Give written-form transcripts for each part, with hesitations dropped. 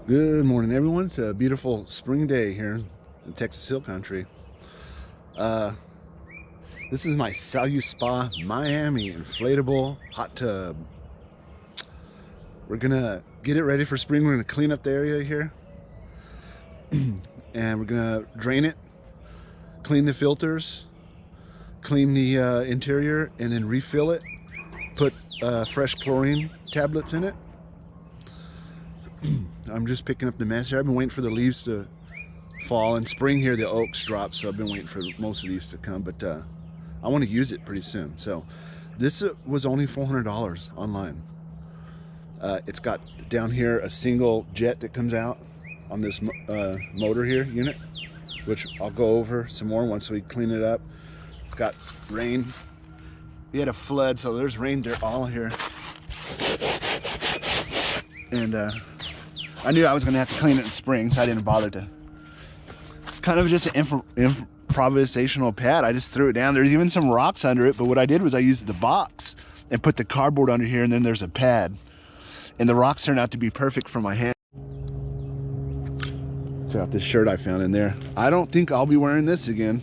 Good morning, everyone. It's a beautiful spring day here in Texas Hill Country. This is my Saluspa Miami Inflatable Hot Tub. We're gonna get it ready for spring. We're gonna clean up the area here and we're gonna drain it, clean the filters, clean the interior, and then refill it. Put fresh chlorine tablets in it. I'm just picking up the mess here. I've been waiting for the leaves to fall. In spring here, the oaks drop, so I've been waiting for most of these to come, but I want to use it pretty soon. So this was only $400 online. It's got down here a single jet that comes out on this motor here unit, which I'll go over some more once we clean it up. It's got rain. We had a flood, so there's rain dirt all here. And I knew I was gonna have to clean it in spring, so I didn't bother to. It's kind of just an improvisational pad. I just threw it down. There's even some rocks under it, but what I did was I used the box and put the cardboard under here, and then there's a pad. And the rocks turned out to be perfect for my hand. Check out this shirt I found in there. I don't think I'll be wearing this again.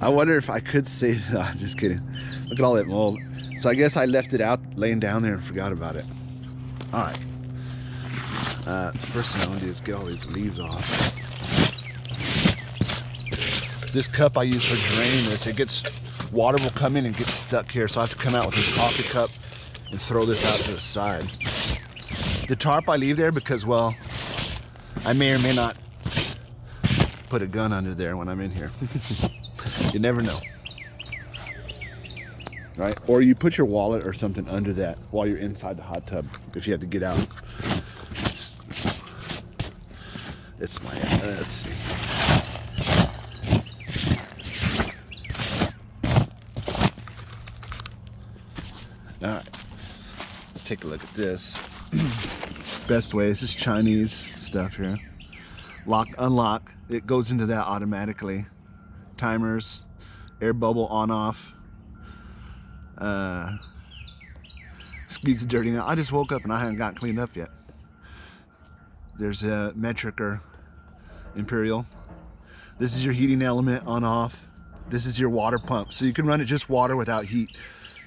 I wonder if I could say that. Just kidding. Look at all that mold. So I guess I left it out laying down there and forgot about it. All right. First thing I want to do is get all these leaves off. This cup I use for draining this. It gets, water will come in and get stuck here, so I have to come out with this coffee cup and throw this out to the side. The tarp I leave there because, well, I may or may not put a gun under there when I'm in here. You never know. Right? Or you put your wallet or something under that while you're inside the hot tub if you have to get out. It's my, let's see. All right, let's take a look at this. Bestway, this is Chinese stuff here. Lock, unlock, it goes into that automatically. Timers, air bubble on, off. Squeeze the dirty now. I just woke up and I haven't gotten cleaned up yet. There's a metric or imperial. This is your heating element on, off. This is your water pump, so you can run it just water without heat.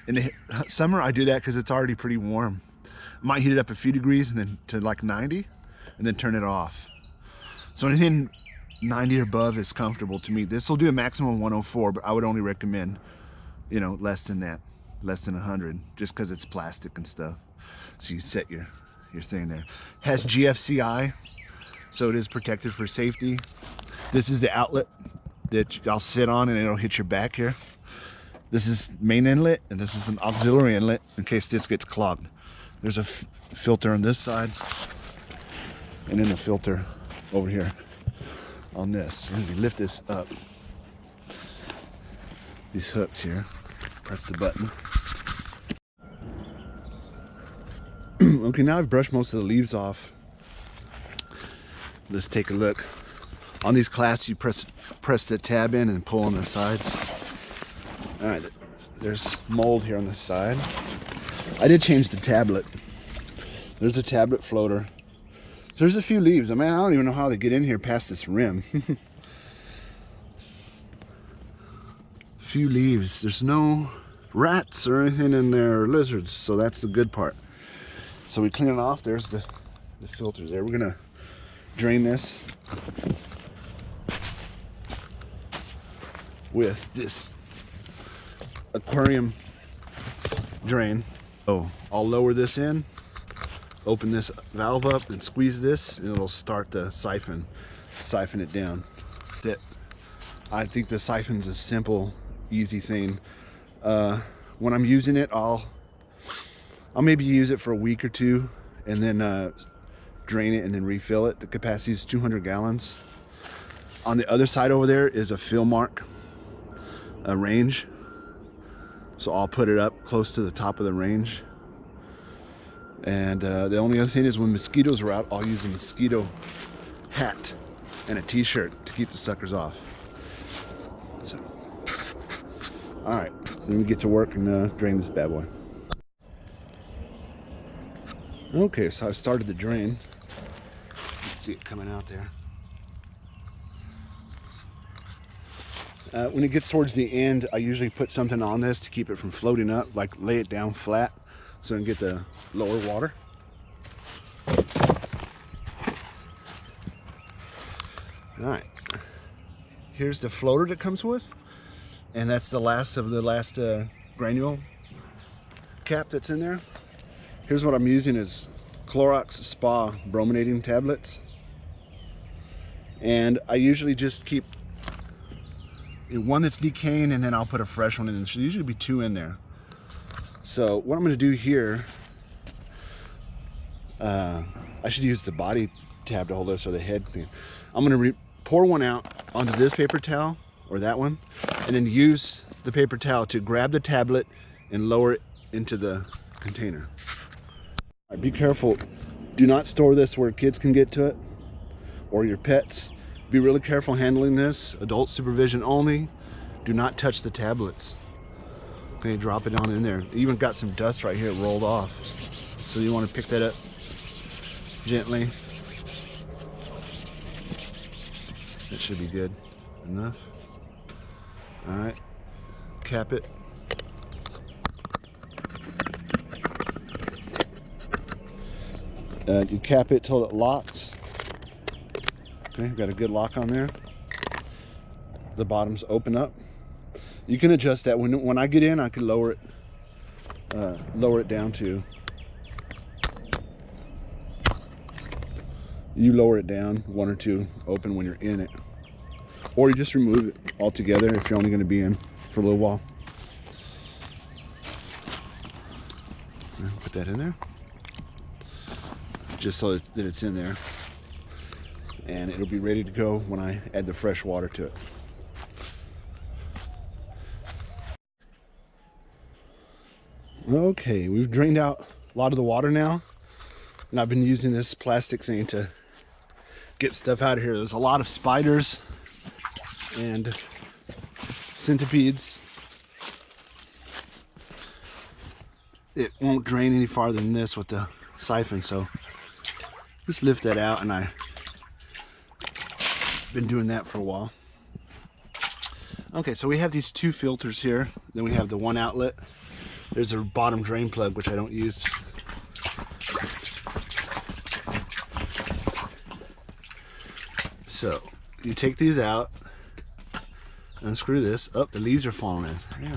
In the summer I do that because it's already pretty warm. I might heat it up a few degrees and then to like 90 and then turn it off. So anything 90 or above is comfortable to me. This will do a maximum 104, but I would only recommend, you know, less than that, less than 100, just because it's plastic and stuff. So you set your thing there. Has GFCI, so it is protected for safety. This is the outlet that I'll sit on and it'll hit your back here. This is main inlet, and this is an auxiliary inlet in case this gets clogged. There's a filter on this side, and then a filter over here on this. Let me lift this up. These hooks here. Press the button. Okay, now I've brushed most of the leaves off. Let's take a look. On these clasps, you press the tab in and pull on the sides. All right, there's mold here on the side. I did change the tablet. There's a tablet floater. There's a few leaves. I mean, I don't even know how they get in here past this rim. Few leaves. There's no rats or anything in there, or lizards, so that's the good part. So we clean it off. There's the filters there. We're gonna drain this with this aquarium drain. So I'll lower this in, open this valve up and squeeze this, and it'll start the siphon it down. I think the siphon's a simple, easy thing. When I'm using it, I'll maybe use it for a week or two and then drain it and then refill it. The capacity is 200 gallons. On the other side over there is a fill mark, a range. So I'll put it up close to the top of the range. And the only other thing is when mosquitoes are out, I'll use a mosquito hat and a t-shirt to keep the suckers off. So, all right, then we get to work and drain this bad boy. Okay, so I started the drain. You can see it coming out there. When it gets towards the end, I usually put something on this to keep it from floating up, like lay it down flat so I can get the lower water. All right, here's the floater that comes with, and that's the last of the granule cap that's in there. Here's what I'm using is Clorox Spa brominating tablets, and I usually just keep one that's decaying, and then I'll put a fresh one in. There should usually be 2 in there. So what I'm going to do here, I should use the body tab to hold this, or the head thing. I'm going to pour one out onto this paper towel or that one, and then use the paper towel to grab the tablet and lower it into the container. All right, be careful. Do not store this where kids can get to it, or your pets. Be really careful handling this. Adult supervision only. Do not touch the tablets. Okay, drop it on in there. You even got some dust right here rolled off. So you want to pick that up gently. That should be good enough. All right, cap it. You cap it till it locks. Okay, got a good lock on there. The bottoms open up. You can adjust that. When I get in, I can lower it down to. You lower it down 1 or 2 open when you're in it, or you just remove it altogether if you're only going to be in for a little while. Put that in there, just so that it's in there. And it'll be ready to go when I add the fresh water to it. Okay, we've drained out a lot of the water now, and I've been using this plastic thing to get stuff out of here. There's a lot of spiders and centipedes. It won't drain any farther than this with the siphon, so just lift that out, and I've been doing that for a while. Okay, so we have these 2 filters here. Then we have the 1 outlet. There's a bottom drain plug, which I don't use. So you take these out, unscrew this. Oh, the leaves are falling in. There we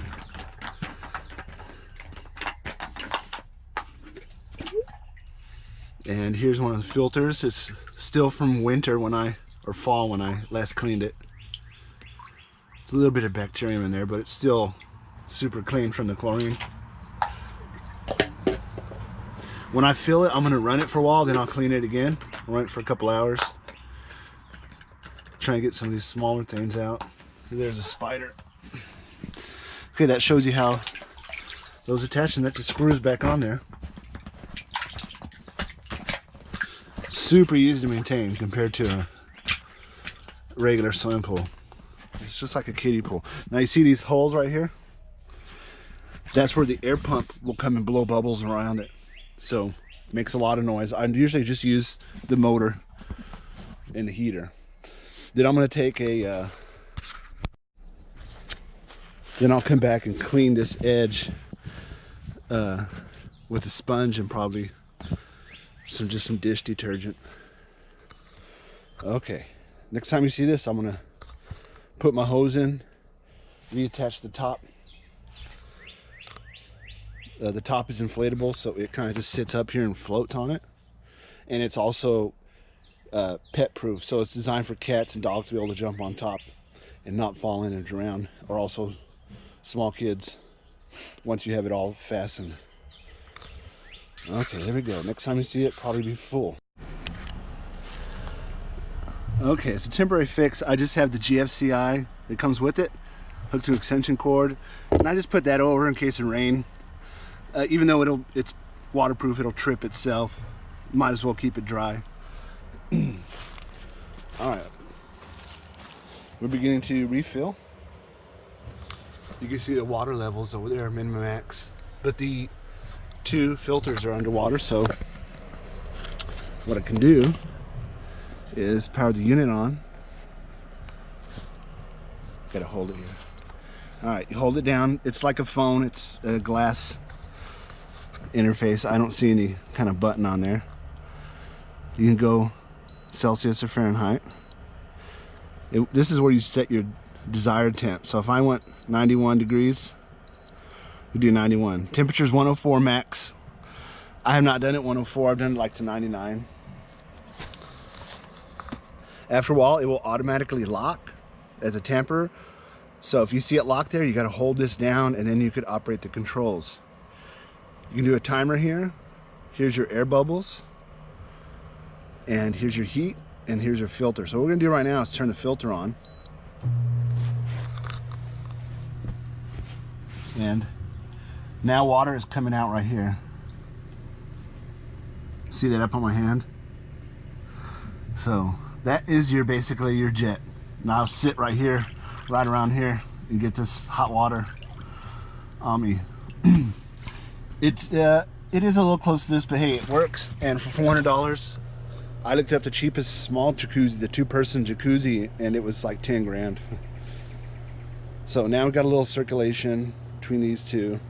go. And here's one of the filters. It's still from winter or fall when I last cleaned it. There's a little bit of bacterium in there, but it's still super clean from the chlorine. When I fill it, I'm gonna run it for a while, then I'll clean it again. Run it for a couple hours. Try and get some of these smaller things out. There's a spider. Okay, that shows you how those attach, and that just screws back on there. Super easy to maintain compared to a regular swimming pool. It's just like a kiddie pool. Now you see these holes right here? That's where the air pump will come and blow bubbles around it. So it makes a lot of noise. I usually just use the motor and the heater. Then I'm going to take then I'll come back and clean this edge with a sponge and probably just some dish detergent. Okay, next time you see this, I'm going to put my hose in, reattach the top. The top is inflatable, so it kind of just sits up here and floats on it. And it's also pet proof, so it's designed for cats and dogs to be able to jump on top and not fall in and drown, or also small kids once you have it all fastened. Okay, there we go. Next time you see it, probably be full. Okay, it's a temporary fix. I just have the GFCI that comes with it, hooked to an extension cord, and I just put that over in case of rain. Even though it's waterproof, it'll trip itself. Might as well keep it dry. All right, we're beginning to refill. You can see the water levels over there, min max, but the 2 filters are underwater, so what I can do is power the unit on. Gotta hold it here. All right, you hold it down. It's like a phone. It's a glass interface. I don't see any kind of button on there. You can go Celsius or Fahrenheit. This is where you set your desired temp. So if I want 91 degrees, we do 91. Temperature's 104 max. I have not done it 104. I've done it like to 99. After a while, it will automatically lock as a temper. So if you see it locked there, you got to hold this down, and then you could operate the controls. You can do a timer here. Here's your air bubbles, and here's your heat, and here's your filter. So what we're gonna do right now is turn the filter on. And now water is coming out right here. See that up on my hand? So that is basically your jet. Now I'll sit right here, right around here, and get this hot water on me. It is a little close to this, but hey, it works. And for $400, I looked up the cheapest small jacuzzi, the 2-person jacuzzi, and it was like 10 grand. So now we've got a little circulation between these two.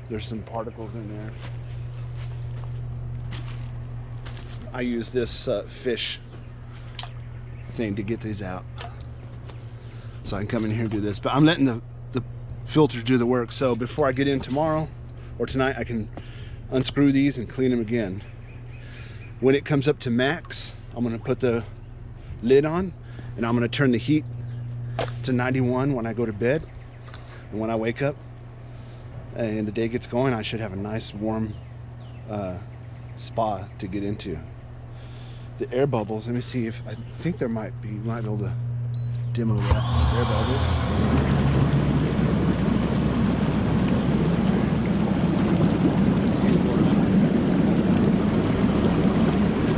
There's some particles in there. I use this fish thing to get these out. So I can come in here and do this, but I'm letting the filters do the work. So before I get in tomorrow or tonight, I can unscrew these and clean them again. When it comes up to max, I'm gonna put the lid on, and I'm gonna turn the heat to 91 when I go to bed. And when I wake up and the day gets going, I should have a nice warm spa to get into. The air bubbles, let me see if, I think there might be, you might be able to demo that. Air bubbles.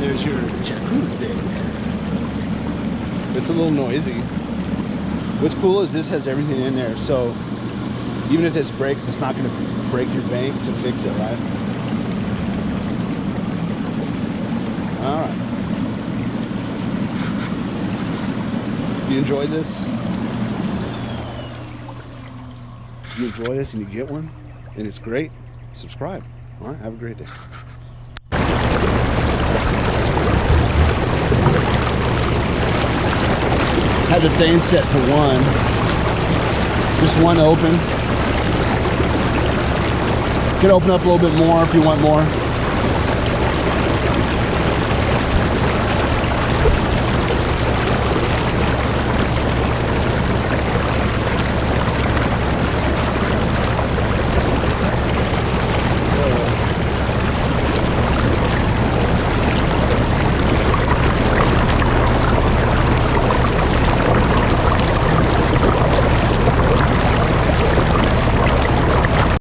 There's your jacuzzi. It's a little noisy. What's cool is this has everything in there, so even if this breaks, it's not going to break your bank to fix it, right? All right. If you enjoy this, if you enjoy this and you get one, and it's great, subscribe. All right, have a great day. Have the thing set to 1. Just one open. You can open up a little bit more if you want more.